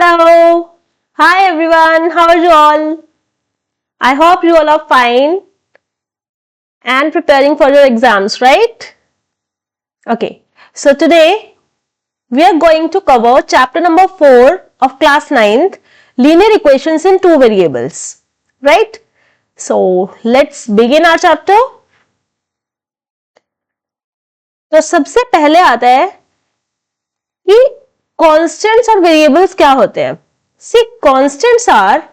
Hello. Hi everyone. How are you all? I hope you all are fine and preparing for your exams, right? Okay. So today we are going to cover chapter number 4 of class 9th, linear equations in two variables, right? So let's begin our chapter. तो सबसे पहले आता है कि constants और variables क्या होते हैं. See, constants are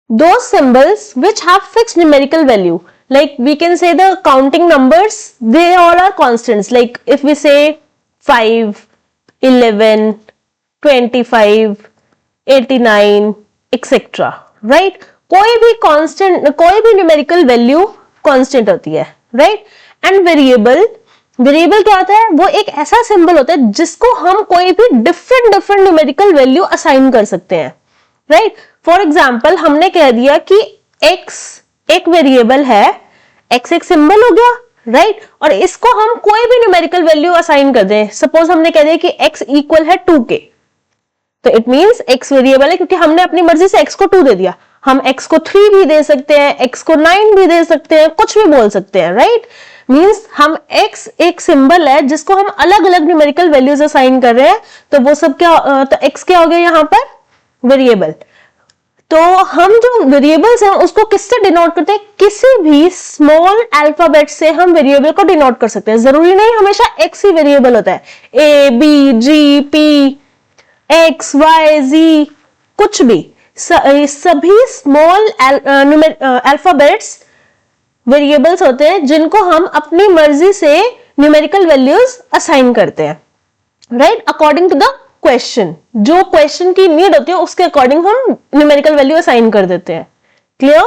those symbols which have fixed numerical value. Like we can say the counting numbers, they all are constants. Like if we say 5, 11, 25, 89, etc. Right? कोई भी constant, कोई भी numerical value constant होती है. Right? And variable क्या होता है? वो एक ऐसा सिंबल होता है जिसको हम कोई भी डिफरेंट न्यूमेरिकल वैल्यू असाइन कर सकते हैं. राइट? फॉर एग्जाम्पल हमने कह दिया कि x एक वेरिएबल है, x एक सिंबल हो गया, राइट? और इसको हम कोई भी न्यूमेरिकल वैल्यू असाइन कर दें. सपोज हमने कह दिया कि x इक्वल है 2k, तो इट मींस x वेरिएबल है क्योंकि हमने अपनी मर्जी से x को 2 दे दिया. हम x को 3 भी दे सकते हैं, x को 9 भी दे सकते हैं, कुछ भी बोल सकते हैं. राइट? मींस हम x एक सिंबल है जिसको हम अलग अलग न्यूमेरिकल वैल्यूज असाइन कर रहे हैं, तो वो सब क्या, तो x क्या हो गया यहाँ पर? वेरिएबल. तो हम जो वेरिएबल्स हैं उसको किससे डिनोट करते हैं? किसी भी स्मॉल अल्फाबेट से हम वेरिएबल को डिनोट कर सकते हैं. जरूरी नहीं हमेशा x ही वेरिएबल होता है. a b g p x y z कुछ भी, सभी स्मॉल अल्फाबेट्स वेरिएबल्स होते हैं जिनको हम अपनी मर्जी से न्यूमेरिकल वैल्यूज असाइन करते हैं. Right? According to the question, जो क्वेश्चन की नीड होती है उसके अकॉर्डिंग हम न्यूमेरिकल वैल्यू असाइन कर देते हैं. Clear?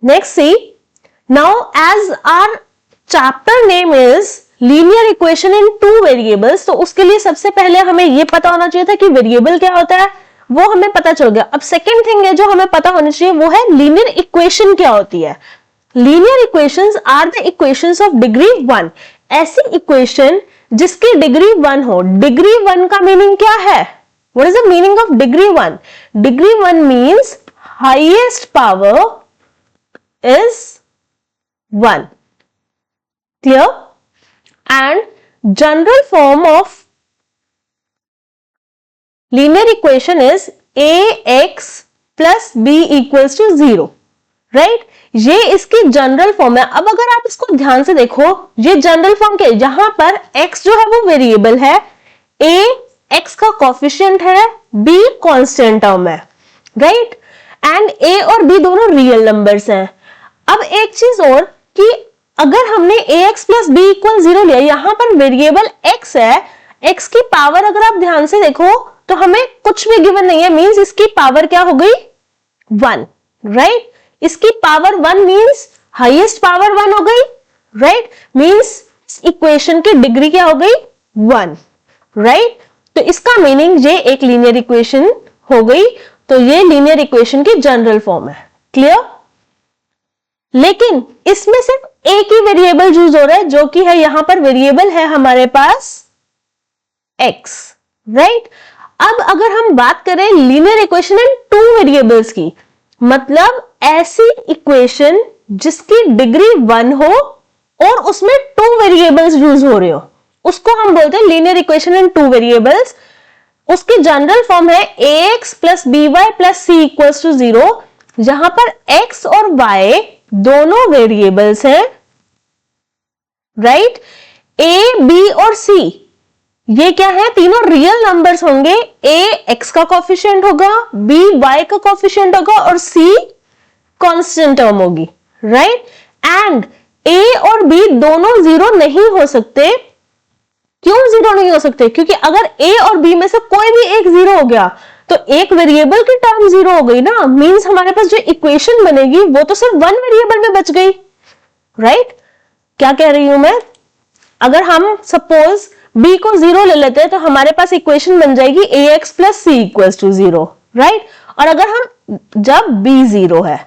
Next see, now as our chapter name is linear equation in two variables, तो उसके लिए सबसे पहले हमें यह पता होना चाहिए था कि वेरिएबल क्या होता है, वो हमें पता चल गया. अब सेकेंड थिंग है जो हमें पता होनी चाहिए वो है लीनियर इक्वेशन क्या होती है. Linear equations are the equations of degree 1. ऐसी इक्वेशन जिसकी डिग्री 1 हो. डिग्री 1 का मीनिंग क्या है? What is the meaning of degree 1? Degree 1 means highest power is 1. Clear? And general form of linear equation is ax plus b equals to 0. Right? ये इसकी general form है. अब अगर आप इसको ध्यान से देखो, ये जनरल फॉर्म क्या है? जहां पर x जो है वो वेरिएबल है, a x का कोफिशिएंट है, b कांस्टेंट टर्म है. राइट? एंड a और b दोनों रियल नंबर्स हैं. अब एक चीज और कि अगर हमने ax plus b equal 0 लिया, यहां पर वेरिएबल x है, x की पावर अगर आप ध्यान से देखो तो हमें कुछ भी गिवन नहीं है. मींस इसकी पावर क्या हो गई? 1. राइट? इसकी पावर 1 मींस हाईएस्ट पावर 1 हो गई. राइट? मींस इक्वेशन की डिग्री क्या हो गई? 1. राइट? तो इसका मीनिंग ये एक लीनियर इक्वेशन हो गई. तो ये लीनियर इक्वेशन की जनरल फॉर्म है. क्लियर? लेकिन इसमें सिर्फ एक ही वेरिएबल यूज हो रहा है, जो कि है यहां पर वेरिएबल है हमारे पास x. राइट? अब अगर हम बात करें linear equation in two variables की, मतलब ऐसी इक्वेशन जिसकी डिग्री 1 हो और उसमें 2 वेरिएबल्स यूज हो रहे हो, उसको हम बोलते हैं linear equation in two variables. उसकी जनरल फॉर्म है ax plus by plus c equals to 0, जहां पर x और y दोनों वेरिएबल्स हैं. राइट? a b और c ये क्या है? तीनों रियल नंबर्स होंगे. a x का कोफिशिएंट होगा, b y का कोफिशिएंट होगा और c कांस्टेंट टर्म होगी. राइट? एंड a और b दोनों 0 नहीं हो सकते. क्यों 0 नहीं हो सकते? क्योंकि अगर a और b में से कोई भी एक 0 हो गया तो एक वेरिएबल की टर्म 0 हो गई ना. मींस हमारे पास जो इक्वेशन बनेगी वो तो सिर्फ 1 वेरिएबल में बच गई. राइट? क्या कह रही हूं मैं? अगर हम सपोज b को 0 ले लेते हैं तो हमारे पास इक्वेशन बन जाएगी ax plus c equals to 0. Right? और अगर हम, जब b 0 है,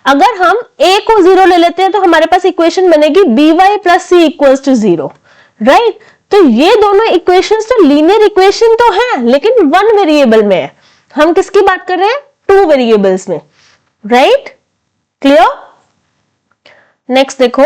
अगर हम a को 0 ले लेते हैं तो हमारे पास इक्वेशन बनेगी by plus c equals to 0. Right? तो ये दोनों इक्वेशंस तो लीनियर इक्वेशन तो है, लेकिन वन वेरिएबल में है। हम किसकी बात कर रहे हैं? टू वेरिएबल्स में, राइट? क्लियर? नेक्स्ट देखो,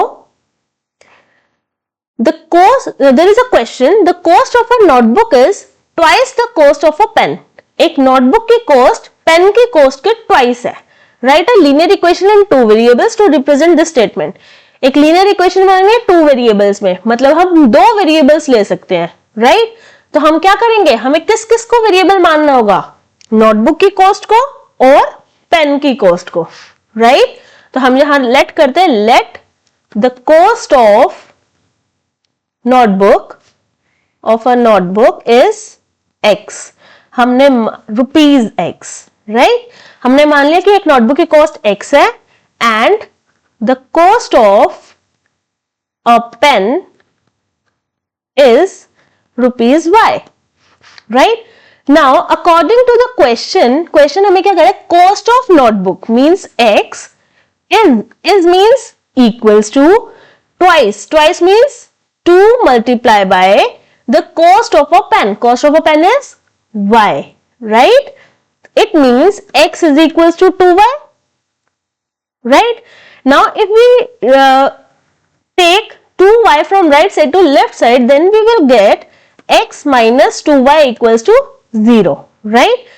the cost, there is a question, the cost of a notebook is twice the cost of a pen. एक नोटबुक की कॉस्ट पेन की कॉस्ट के ट्वाइस है। Write a linear equation in two variables to represent this statement. एक linear equation बनाएंगे two variables में, मतलब हम दो वेरिएबल्स ले सकते हैं, राइट? तो हम क्या करेंगे, हमें किस किस को वेरिएबल मानना होगा? नोटबुक की कॉस्ट को और पेन की कॉस्ट को, राइट? तो हम यहां लेट करते हैं, let the cost of notebook of a notebook is x। हमने रुपीज x, राइट? हमने मान लिया कि एक नोटबुक की कॉस्ट x है and the cost of a pen is rupees y, right? Now according to the question हमें क्या करें? Cost of notebook means x is means equals to twice means 2 multiply by the cost of a pen. Cost of a pen is y, right? It means x is equals to 2y, right? Now if we take 2y from right side to left side, then we will get x minus 2y equals to 0, right?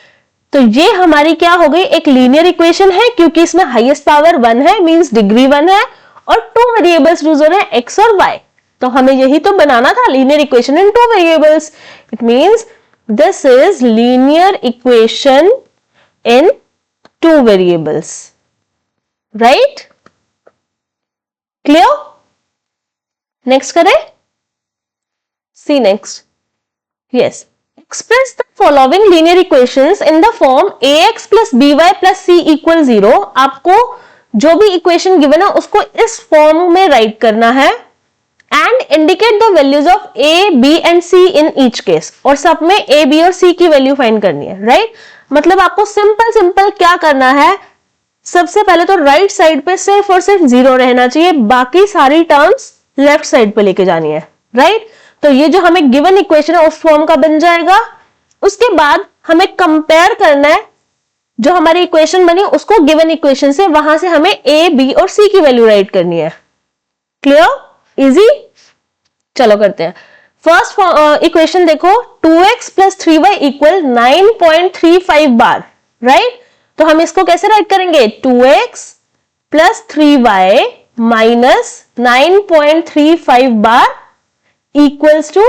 तो ये हमारी क्या हो गई? एक linear equation है, क्योंकि इसमें हाईएस्ट पावर 1 है, मींस डिग्री 1 है, और टू वेरिएबल्स यूज हो रहे हैं x और y। तो हमें यही तो बनाना था, linear equation in two variables. It means this is linear equation in two variables, right? Clear? Next करें, see next. Yes, express the following linear equations in the form ax plus by plus c equal 0। आपको जो भी equation given है उसको इस form में right करना है and indicate the values of a, b and c in each case. और सब में a, b और c की वैल्यू फाइंड करनी है, राइट? मतलब आपको सिंपल क्या करना है, सबसे पहले तो राइट साइड पे सिर्फ और सिर्फ 0 रहना चाहिए, बाकी सारी टर्म्स लेफ्ट साइड पे लेके जानी है, राइट? तो ये जो हमें गिवन इक्वेशन है उस फॉर्म का बन जाएगा। उसके बाद हमें कंपेयर करना है, जो हमारी इक्वेशन बनी उसको गिवन इक्वेशन से, वहां से हमें a, b और c की वैल्यू राइट करनी है। क्लियर? इजी? चलो करते हैं। फर्स्ट इक्वेशन देखो, 2x प्लस 3y इक्वल 9.35 बार, राइट? तो हम इसको कैसे राइट करेंगे? 2x प्लस 3y माइनस 9.35 बार इक्वल्स टू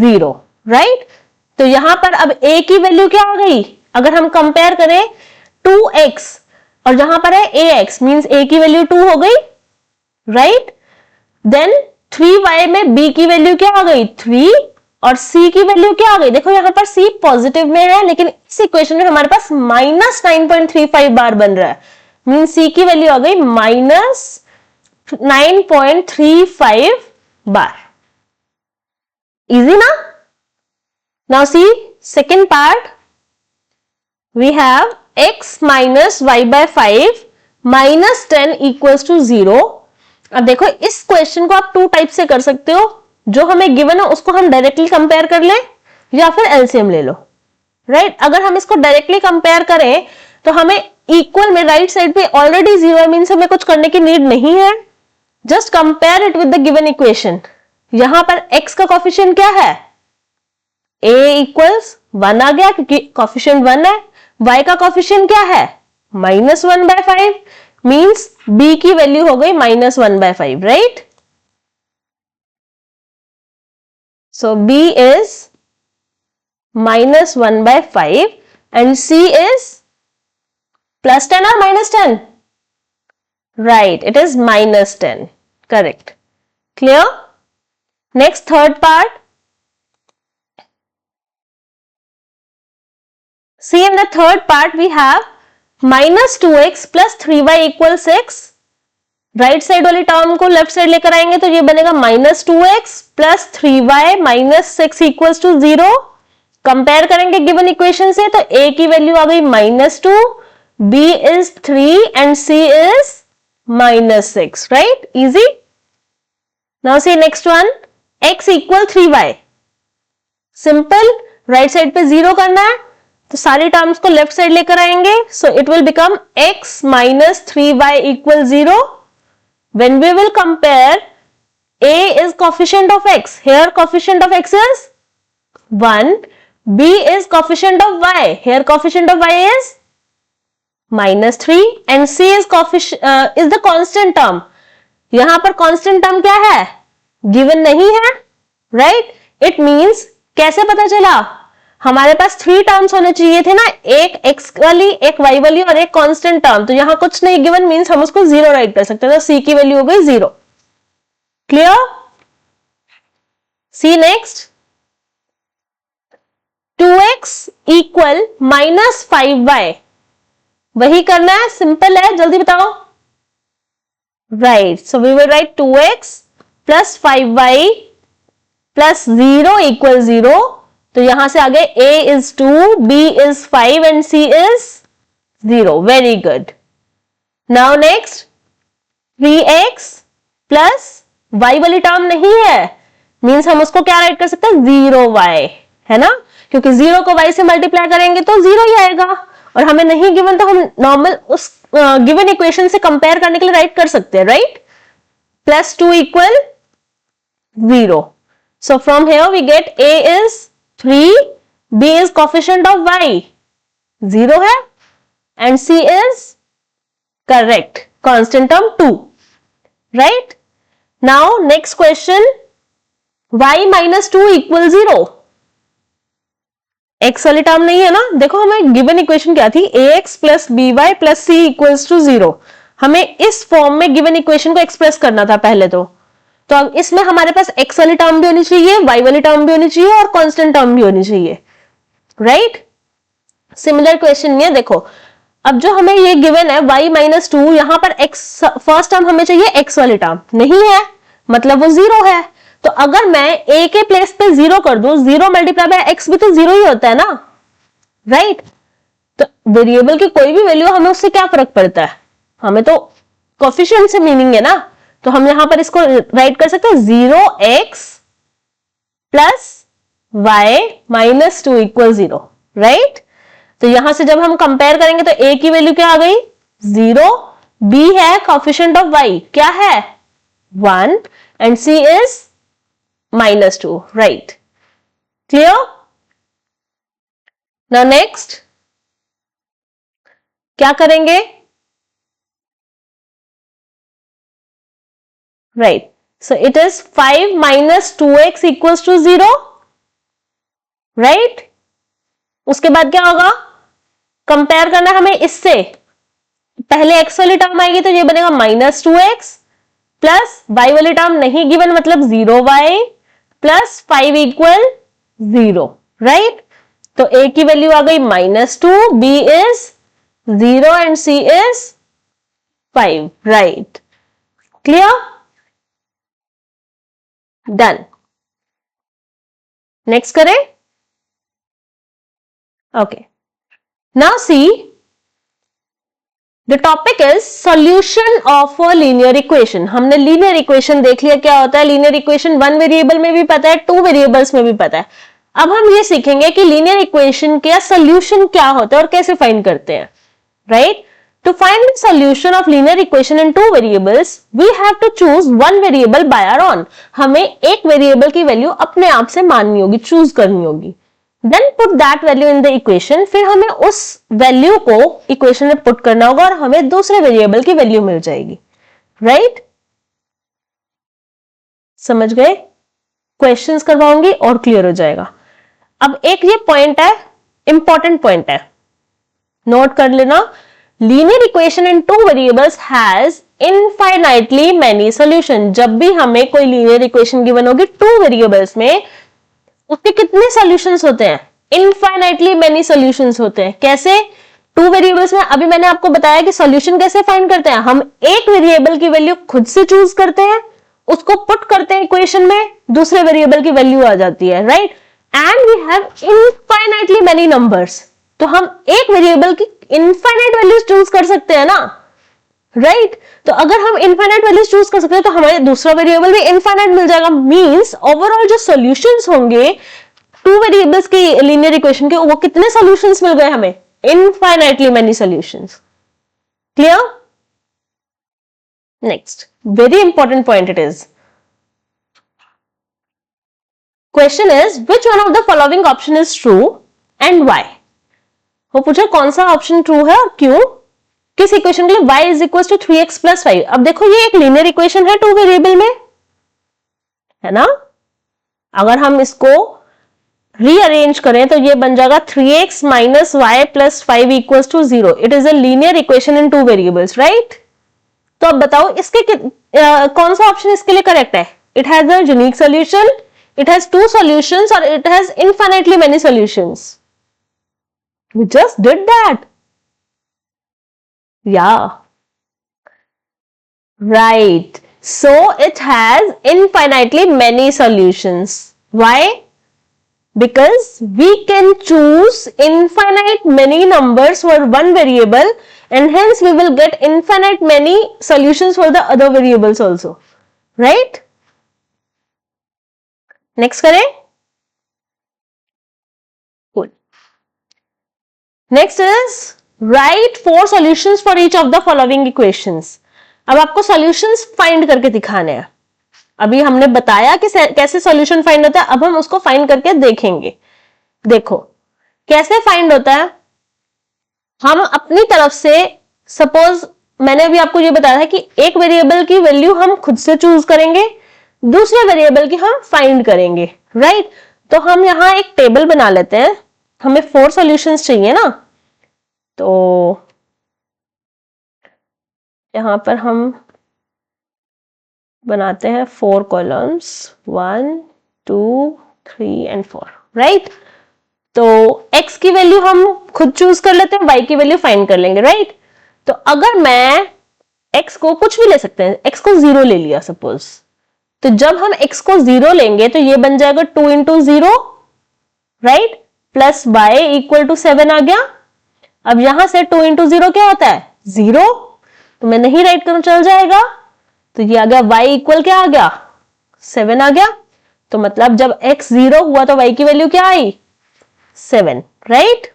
0, राइट? तो यहां पर अब a की वैल्यू क्या आ गई? अगर हम कंपेयर करें 2x और जहां पर है ax, मींस a की वैल्यू 2 हो गई, राइट? देन 3y में b की वैल्यू क्या आ गई? 3, और c की वैल्यू क्या आ गई? देखो यहां पर c पॉजिटिव में है, लेकिन इस इक्वेशन में हमारे पास माइनस 9.35 बार बन रहा है, मींस c की वैल्यू आ गई minus 9.35 bar. Easy na? Now see second part. We have x minus y by 5 minus 10 equals to 0। अब देखो इस क्वेश्चन को आप टू टाइप से कर सकते हो, जो हमें गिवन है उसको हम डायरेक्टली कंपेयर कर लें या फिर एलसीएम ले लो, राइट? अगर हम इसको डायरेक्टली कंपेयर करें तो हमें इक्वल में राइट साइड पे ऑलरेडी 0 है, मीन्स हमें कुछ करने की नीड नहीं है। Just compare it with the given equation. यहां पर x का कोफिशिएंट क्या है? a इक्वल्स 1 आ गया क्योंकि कोफिशिएंट 1 है। y का कोफिशिएंट क्या है? माइनस 1 बाय 5, मीन्स b की वैल्यू हो गई minus 1 by 5, right? So b is minus 1 by 5 and c is plus 10 और minus 10, right? It is minus 10, correct. Clear? Next, third part. See, in the third part we have minus 2x plus 3y equals 6। Right side वाली term को left side लेकर आएंगे तो ये बनेगा minus 2x plus 3y minus 6 equals to 0। Compare करेंगे given equation से, तो a की वैल्यू आ गई minus 2, b is 3 and c is minus 6, right? Easy? Now see next one, x equal 3y, simple, right side पे 0 करना है तो सारी टर्म्स को लेफ्ट साइड लेकर आएंगे. So it will become x minus 3y equal 0. When we will compare, a is coefficient of x. Here coefficient of x is 1. b is coefficient of y. Here coefficient of y is minus 3 and c is the constant term. यहां पर constant term क्या है? Given नहीं है, right? It means कैसे पता चला? हमारे पास 3 टर्म्स होने चाहिए थे ना, एक x वाली, एक y वाली और एक कांस्टेंट टर्म. तो यहां कुछ नहीं गिवन मींस हम उसको 0 राइट कर सकते हैं. तो c की वैल्यू हो गई 0. Clear? See next. 2x equal minus 5y. वही करना है, सिंपल है, जल्दी बताओ. Right, so we will write 2x plus 5y plus 0 equal 0. तो यहां से आगे a is 2, b is 5 and c is 0. Very good. Now next 3x plus y वाली टर्म नहीं है, मीन्स हम उसको क्या राइट कर सकते हैं? 0y, है ना, क्योंकि 0 को y से मल्टीप्लाई करेंगे तो 0 ही आएगा. और हमें नहीं गिवन तो हम नॉर्मल उस गिवन इक्वेशन से कंपेयर करने के लिए राइट कर सकते हैं, right? Plus 2 equal 0. So from here we get a is 3, b is coefficient of y 0 है and c is correct constant term 2, right? Now next question, y minus 2 equal 0. x वाली term नहीं है ना. देखो हमें गिवन इक्वेशन क्या थी? ax plus by plus c equals to 0. हमें इस फॉर्म में गिवन इक्वेशन को एक्सप्रेस करना था पहले. तो अब इसमें हमारे पास x वाली टर्म भी होनी चाहिए, y वाली टर्म भी होनी चाहिए और कांस्टेंट टर्म भी होनी चाहिए, राइट? सिमिलर क्वेश्चन में देखो, अब जो हमें ये गिवन है y माइनस 2, यहां पर x फर्स्ट टर्म हमें चाहिए, x वाली टर्म नहीं है, मतलब वो 0 है. तो अगर मैं a के प्लेस पे 0 कर दूं, 0 मल्टीप्लाई बाय x भी तो 0 ही होता है ना, राइट? तो वेरिएबल की कोई भी वैल्यू, हमें उससे क्या फर्क पड़ता है? हमें तो कोएफिशिएंट से मीनिंग है ना. तो हम यहां पर इसको राइट कर सकते हैं 0x plus y minus 2 equal 0, right? तो यहां से जब हम कंपेयर करेंगे तो a की वैल्यू क्या आ गई? 0. b है कोएफिशिएंट ऑफ y, क्या है? 1 and c is minus 2, right? Clear? Now next क्या करेंगे? Right. So it is 5 minus 2x equals to 0. Right? उसके बाद क्या होगा? कंपेयर करना हमें इससे. पहले x वाली टर्म आएगी तो ये बनेगा माइनस 2x प्लस y वाली टर्म नहीं गिवन, मतलब 0y प्लस 5 इक्वल 0, राइट? तो a की वैल्यू आ गई minus 2, b is 0 and c is 5, right? Clear? Done. Next करें. Okay, now see the topic is solution of a linear equation. हमने linear equation देख लिया क्या होता है. लीनियर इक्वेशन 1 वेरिएबल में भी पता है, 2 वेरिएबल्स में भी पता है. अब हम ये सीखेंगे कि लीनियर इक्वेशन का सॉल्यूशन क्या होता है और कैसे फाइंड करते हैं, right? To find the solution of linear equation in 2 variables, we have to choose one variable by our own. हमें एक वेरिएबल की वैल्यू अपने आप से माननी होगी, चूज करनी होगी. Then put that value in the equation. फिर हमें उस वैल्यू को इक्वेशन में पुट करना होगा और हमें दूसरे वेरिएबल की वैल्यू मिल जाएगी, राइट? समझ गए? क्वेश्चंस करवाऊंगी और क्लियर हो जाएगा. अब एक ये पॉइंट है, इंपॉर्टेंट पॉइंट है, नोट कर लेना. Linear equation in 2 variables has infinitely many solution. जब भी हमें कोई लीनियर इक्वेशन गिवन होगी 2 वेरिएबल्स में, उसके कितने सॉल्यूशंस होते हैं? इनफाइनाइटली मैनी सॉल्यूशंस होते हैं. कैसे? 2 वेरिएबल्स में अभी मैंने आपको बताया कि सॉल्यूशन कैसे फाइंड करते हैं. हम एक वेरिएबल की वैल्यू खुद से चूज करते हैं, उसको पुट करते हैं इक्वेशन में, दूसरे वेरिएबल की वैल्यू आ जाती है, right? And we have infinitely many numbers. तो हम एक वेरिएबल की इनफाइनाइट वैल्यूज चूज कर सकते हैं ना, राइट? तो अगर हम इनफाइनाइट वैल्यूज चूज कर सकते हैं तो हमें दूसरा वेरिएबल भी इनफाइनाइट मिल जाएगा. मींस ओवरऑल जो सॉल्यूशंस होंगे टू वेरिएबल्स की लीनियर इक्वेशन के वो कितने सॉल्यूशंस मिल गए हमें? Infinitely many solutions. Clear? Next, very important point it is. Question is which one of the following option is true and why? वो पूछा कौन सा ऑप्शन ट्रू है और क्यों? किस इक्वेशन के लिए? y is equal to 3x plus 5। अब देखो ये एक लीनियर इक्वेशन है टू वेरिएबल में, है ना? अगर हम इसको रीअरेंज करें तो ये बन जाएगा 3x minus y plus 5 equal to 0। It is a linear equation in two variables, right? तो अब बताओ इसके कौन सा ऑप्शन इसके लिए करेक्ट है? It has a unique solution, it has two solutions और it has infinitely many solutions. We just did that. Yeah. Right. So it has infinitely many solutions. Why? Because we can choose infinite many numbers for one variable and hence we will get infinite many solutions for the other variables also. Right? Next करें? Cool. Next is write 4 solutions for each of the following equations. अब आपको solutions find करके दिखाने हैं। अभी हमने बताया कि कैसे solution find होता है, अब हम उसको find करके देखेंगे। देखो कैसे find होता है। हम अपनी तरफ से suppose मैंने अभी आपको ये बताया था कि एक वेरिएबल की वैल्यू हम खुद से चूज करेंगे, दूसरे वेरिएबल की हम फाइंड करेंगे, राइट? तो हम यहां एक टेबल बना लेते हैं, हमें 4 सॉल्यूशंस चाहिए ना, तो यहां पर हम बनाते हैं 4 कॉलम्स 1 2 3 एंड 4, राइट? तो x की वैल्यू हम खुद चूज कर लेते हैं, y की वैल्यू फाइंड कर लेंगे, राइट? तो अगर मैं x को कुछ भी ले सकते हैं, x को 0 ले लिया सपोज, तो जब हम x को 0 लेंगे तो ये बन जाएगा 2 into 0, right? Plus y equal to 7 आ गया। अब यहां से 2 इंटू 0 क्या होता है? 0। तो मैं नहीं राइट करूं, चल जाएगा। तो ये आ गया y इक्वल क्या आ गया? 7 आ गया। तो मतलब जब x 0 हुआ तो y की वैल्यू क्या आई? 7, राइट?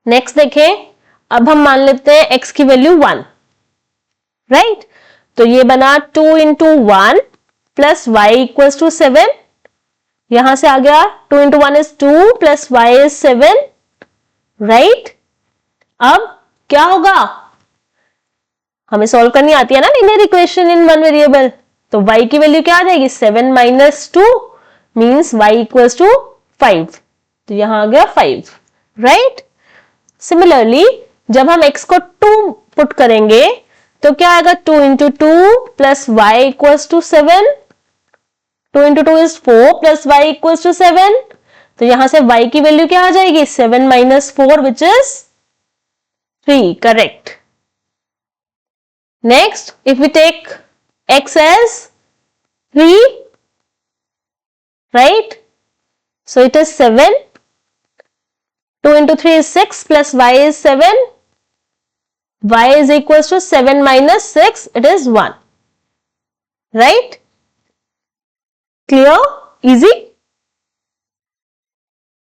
नेक्स्ट देखें, अब हम मान लेते हैं x की वैल्यू 1, राइट? तो ये बना 2 into 1 plus y equal to 7। यहां से आ गया 2 into 1 is 2 plus y is 7, right? अब क्या होगा? हमें सॉल्व करनी आती है ना linear equation in one variable. तो y की वैल्यू क्या आ जाएगी? 7 minus 2 means y equal to 5। तो यहां आ गया 5, राइट? सिमिलरली जब हम x को 2 पुट करेंगे तो क्या आएगा? 2 into 2 plus y equals to 7। 2 into 2 is 4 plus y equals to 7। तो यहां से y की वैल्यू क्या आ जाएगी? 7 minus 4 which is 3, correct. Next, if we take x as 3, right? So it is 7. 2 into 3 is 6 plus y is 7. Y is equals to 7 minus 6, it is 1, right? Clear? Easy?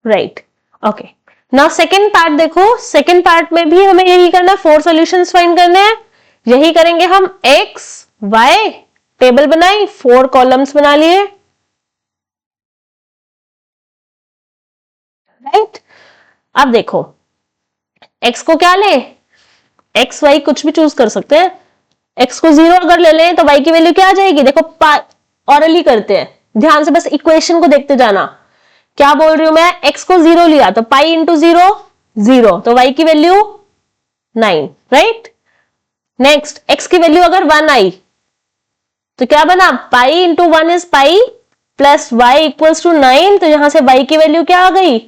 Right. Okay. Now second part देखो, second part में भी हमें यही करना है, 4 solutions find करने हैं। यही करेंगे हम, x, y, टेबल बनाई, 4 कॉलम्स बना लिए, राइट? अब देखो x को क्या ले? x y कुछ भी चूज कर सकते हैं। x को 0 अगर ले लें तो y की वैल्यू क्या आ जाएगी? देखो ऑरली करते हैं, ध्यान से बस इक्वेशन को देखते जाना। क्या बोल रही हूं मैं? x को 0 लिया तो पाई इंटू 0 0, तो y की वैल्यू 9, राइट? नेक्स्ट, x की वैल्यू अगर 1 आई तो क्या बना? Pi into 1 is pi plus y equals to 9। तो यहां से y की वैल्यू क्या आ गई?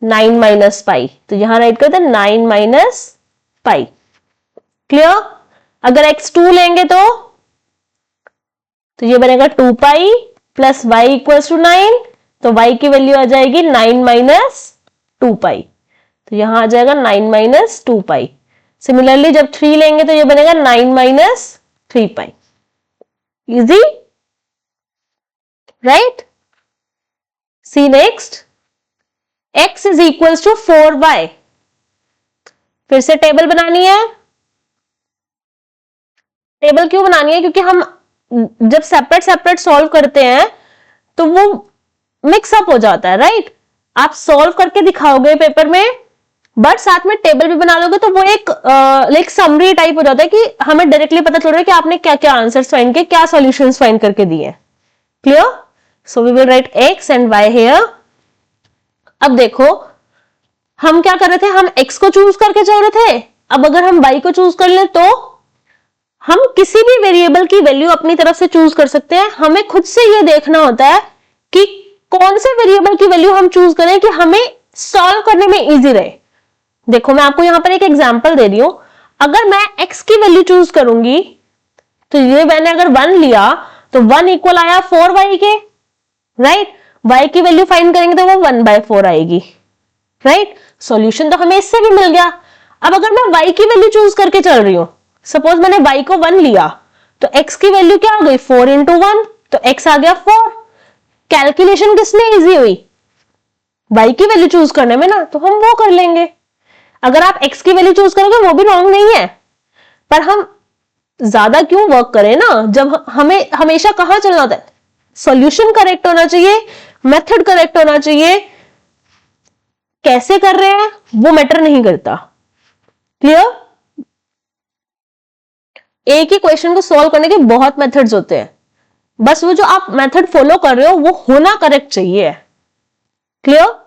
9 माइनस पाई। तो यहां राइट करते हैं 9 माइनस पाई। क्लियर? अगर x2 लेंगे तो ये बनेगा 2 pi plus y equals to 9। तो y की वैल्यू आ जाएगी 9 माइनस 2 पाई। तो यहां आ जाएगा 9 माइनस 2 पाई। सिमिलरली जब 3 लेंगे तो ये बनेगा 9 minus 3 pi. Easy, right? See next, x is equal to 4y। फिर से टेबल बनानी है। टेबल क्यों बनानी है? क्योंकि हम जब सेपरेट सेपरेट सॉल्व करते हैं तो वो मिक्सअप हो जाता है, राइट? आप सॉल्व करके दिखाओगे पेपर में, बट साथ में टेबल भी बना लोगे तो वो एक लाइक समरी टाइप हो जाता है कि हमें डायरेक्टली पता चल रहा है कि आपने क्या क्या आंसर्स फाइंड किए, क्या सॉल्यूशंस फाइंड करके दिए। Clear? So we will write x and y here. अब देखो हम क्या कर रहे थे, हम x को चूज करके चल रहे थे। अब अगर हम y को चूज कर ले तो हम किसी भी वेरिएबल की वैल्यू अपनी तरफ से चूज कर सकते हैं। हमें खुद से ये देखना होता है कि कौन से वेरिएबल की वैल्यू हम चूज करें कि हमें सॉल्व करने में इजी रहे। देखो मैं आपको यहां पर एक एग्जांपल दे रही हूं। अगर मैं x की वैल्यू चूज करूंगी तो ये मैंने अगर 1 लिया तो 1 इक्वल आया 4y के, राइट? y की वैल्यू फाइंड करेंगे तो वो 1/4 आएगी, राइट? सॉल्यूशन तो हमें इससे भी मिल गया। अब अगर मैं y की वैल्यू चूज करके चल रही हूं, सपोज मैंने y को 1 लिया तो x की वैल्यू क्या हो गई, 4 इंटू 1, तो x आ गया 4। कैलकुलेशन किसमें इजी हुई? y की वैल्यू चूज करने में ना, तो हम वो कर लेंगे। अगर आप x की वैल्यू चूज करोगे वो भी रॉन्ग नहीं है, पर हम ज्यादा क्यों वर्क करें ना, जब हमें हमेशा कहां चलना होता है, सॉल्यूशन करेक्ट होना चाहिए, मेथड करेक्ट होना चाहिए, कैसे कर रहे हैं वो मैटर नहीं करता। क्लियर? एक ही क्वेश्चन को सॉल्व करने के बहुत मेथड्स होते हैं, बस वो जो आप मेथड फॉलो कर रहे हो वो होना करेक्ट चाहिए। क्लियर?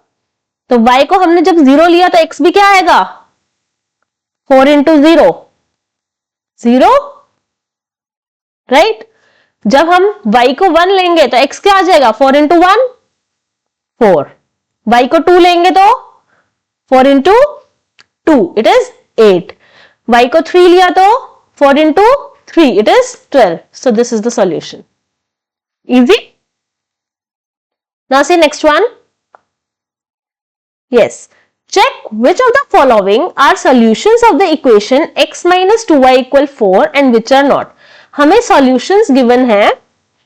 तो y को हमने जब 0 लिया तो x भी क्या आएगा, 4 इंटू 0, 0, राइट? जब हम y को 1 लेंगे तो x क्या आ जाएगा, 4 इंटू 1, 4। y को 2 लेंगे तो 4 इंटू 2 इट इज 8। y को 3 लिया तो 4 into 3 it is 12। So this is the solution. Easy? Now see next one. Yes. Check which of the following are solutions of the equation x minus 2y equal 4 and which are not. हमें solutions given है,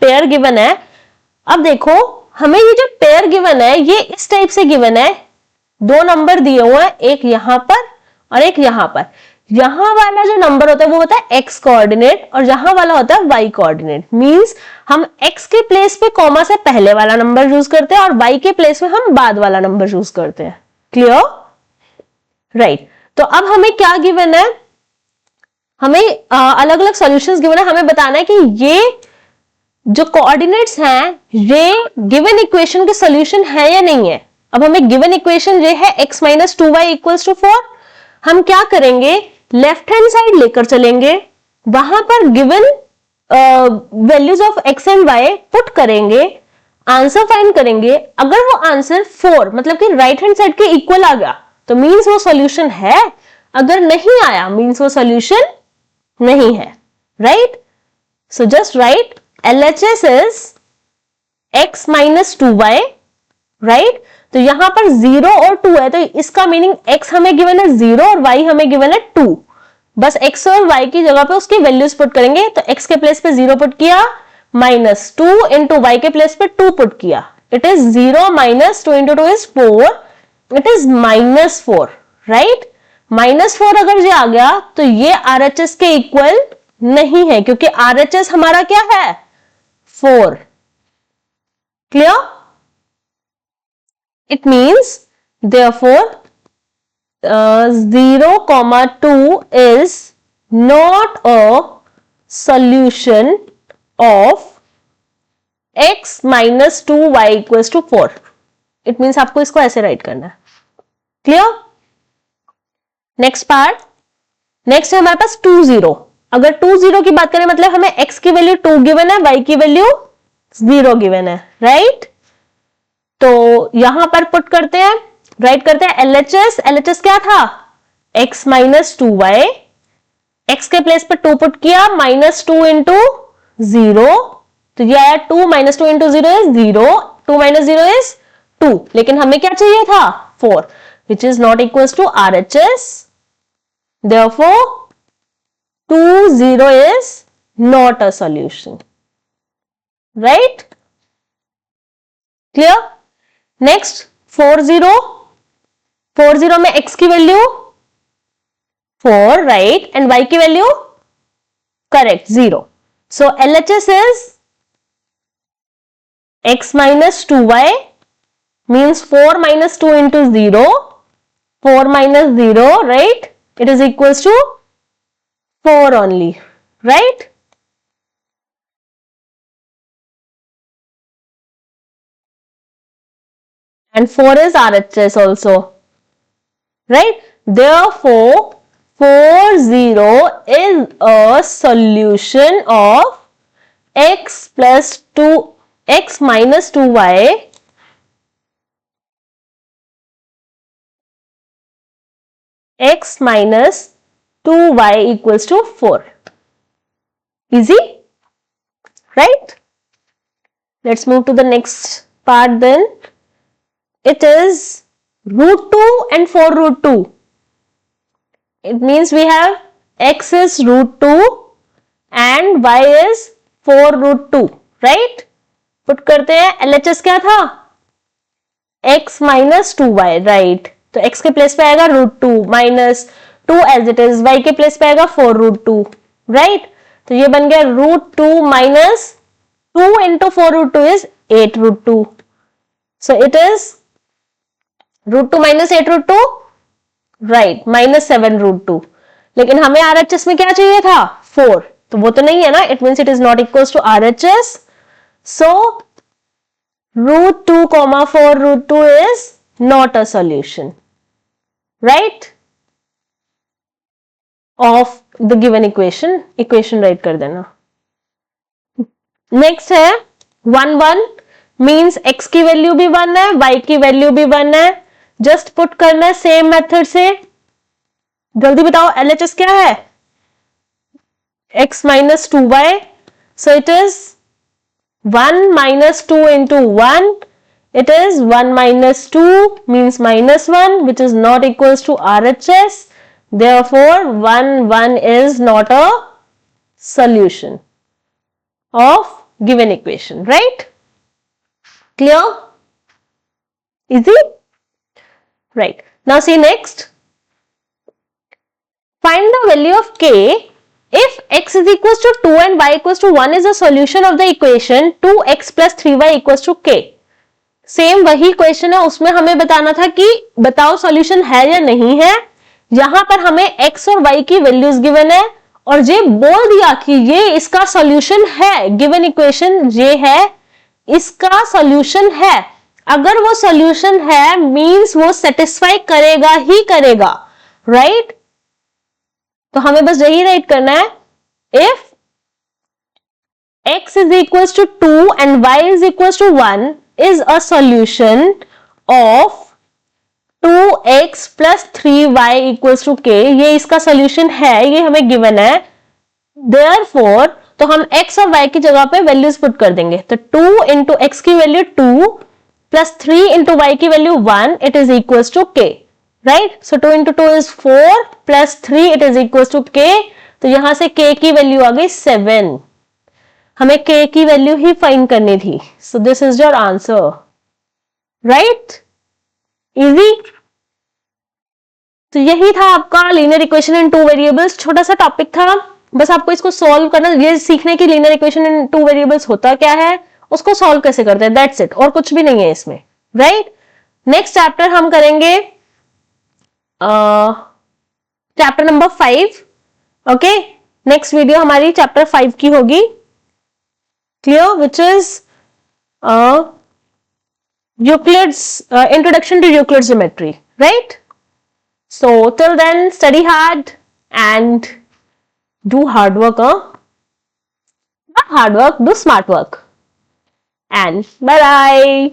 pair given है। अब देखो हमें ये जो pair given है ये इस टाइप से given है, दो नंबर दिए हुए हैं, एक यहां पर और एक यहां पर। यहां वाला जो नंबर होता है वो होता है x कोऑर्डिनेट और यहां वाला होता है y कोऑर्डिनेट। मींस हम x के प्लेस पे कॉमा से पहले वाला नंबर यूज करते हैं और y के प्लेस में हम बाद वाला नंबर यूज करते हैं। क्लियर? राइट। तो अब हमें क्या गिवन है, हमें अलग अलग सॉल्यूशंस गिवन है। हमें बताना है कि ये जो कोऑर्डिनेट्स हैं ये गिवन इक्वेशन के सॉल्यूशन है या नहीं है। अब हमें गिवन इक्वेशन ये है x minus 2y equals to 4। हम क्या करेंगे, लेफ्ट हैंड साइड लेकर चलेंगे, वहां पर given values of x and y put करेंगे, आंसर फाइंड करेंगे। अगर वो आंसर 4 मतलब कि राइट हैंड साइड के इक्वल आ गया तो मींस वो सॉल्यूशन है, अगर नहीं आया मींस वो सॉल्यूशन नहीं है, right? So just right LHS is x minus 2y, right? तो यहां पर 0 और 2 है तो इसका मीनिंग x हमें गिवन है 0 और y हमें गिवन है 2। बस x और y की जगह पे उसकी वैल्यूज पुट करेंगे। तो x के प्लेस पे 0 पुट किया, माइनस 2 इंटू y के प्लेस पे 2 पुट किया, it is 0 minus 2 into 2 is 4, it is minus 4, right? Minus 4 अगर ये आ गया तो ये RHS के इक्वल नहीं है क्योंकि RHS हमारा क्या है, 4। Clear? It means therefore 0,2 is not a solution of x minus 2y equals to 4. It means आपको इसको ऐसे राइट करना है। क्लियर? Next part. नेक्स्ट है हमारे पास 2 0। अगर 2 0 की बात करें मतलब हमें x की वैल्यू 2 गिवन है, y की वैल्यू 0 गिवन है, राइट? तो यहां पर पुट करते हैं, राइट करते हैं LHS। LHS क्या था, x माइनस 2y, x के प्लेस पर 2 पुट किया, माइनस 2 इंटू 0, तो ये आया 2 minus 2 into 0 is 0, 2 minus 0 is 2, लेकिन हमें क्या चाहिए था 4, which is not equals to RHS. Therefore 2 0 is not a solution, right? Clear? Next 40 में x की वैल्यू 4, राइट, एंड y की value correct 0. So LHS is x minus 2y means 4 minus 2 into 0, 4 minus 0, right? It is equals to 4 only, right? And 4 is RHS also, right? Therefore, 40 is a solution of x minus 2y x minus 2y equals to 4. Easy, right? Let's move to the next part then. It is root 2 and 4 root 2. It means we have x is root 2 and y is 4 root 2, right? Put करते हैं, LHS क्या था? x minus 2y, right? तो x के place पे आएगा root 2 minus 2 as it is, y के place पे आएगा 4 रूट 2, राइट? तो ये बन गया root 2 minus 2 into 4 root 2 is 8 root 2. So it is root 2 minus 8 root 2, right, minus 7 root 2. लेकिन हमें RHS में क्या चाहिए था? 4. तो वो तो नहीं है ना, it means it is not equals to RHS. So root 2 comma 4 root 2 is not a solution, right, of the given equation write कर देना. next है 1 1 means x की वैल्यू भी 1 है, y की वैल्यू भी 1 है. जस्ट पुट करना है सेम मेथड से. जल्दी बताओ LHS क्या है? x minus 2y. so it is 1 minus 2 into 1. It is 1 minus 2 means minus 1, which is not equals to RHS. Therefore, 1 1 is not a solution of given equation, right? Clear? Easy? Right. Now see next. Find the value of k if x is equals to 2 and y equals to 1 is a solution of the equation 2x plus 3y equals to k. Same वही question है, उसमें हमें बताना था कि बताओ solution है या नहीं है. यहां पर हमें x और y की वैल्यूज गिवन है और ये बोल दिया कि ये इसका सॉल्यूशन है. गिवन इक्वेशन ये है, इसका सॉल्यूशन है. अगर वो सॉल्यूशन है मींस वो सेटिस्फाई करेगा ही करेगा, राइट? तो हमें बस यही राइट करना है. If x is equals to 2 and y is equals to 1 is a solution of 2x plus 3y equals to k. ये इसका सॉल्यूशन है, ये हमें गिवन है. Therefore, तो हम x और y की जगह पे वैल्यूज पुट कर देंगे. तो 2 इंटू एक्स की वैल्यू 2 प्लस 3 इंटू y की value 1, it is equals to k, right? So 2 into 2 is 4 plus 3 it is equals to k. तो यहां से k की वैल्यू आ गई 7. हमें k की वैल्यू ही फाइंड करनी थी. So this is your answer, right? Easy. तो यही था आपका लीनियर इक्वेशन इन 2 वेरिएबल्स. छोटा सा टॉपिक था, बस आपको इसको सॉल्व करना, ये सीखने की लीनियर इक्वेशन इन 2 वेरिएबल्स होता क्या है, उसको सॉल्व कैसे करते हैं, दैट्स इट. और कुछ भी नहीं है इसमें, राइट? नेक्स्ट चैप्टर हम करेंगे chapter number 5. Okay, next video हमारी चैप्टर 5 की होगी. Clear? Which is Euclid's introduction to Euclid's geometry, right? So till then, study hard and do hard work, not hard work, do smart work. And bye bye.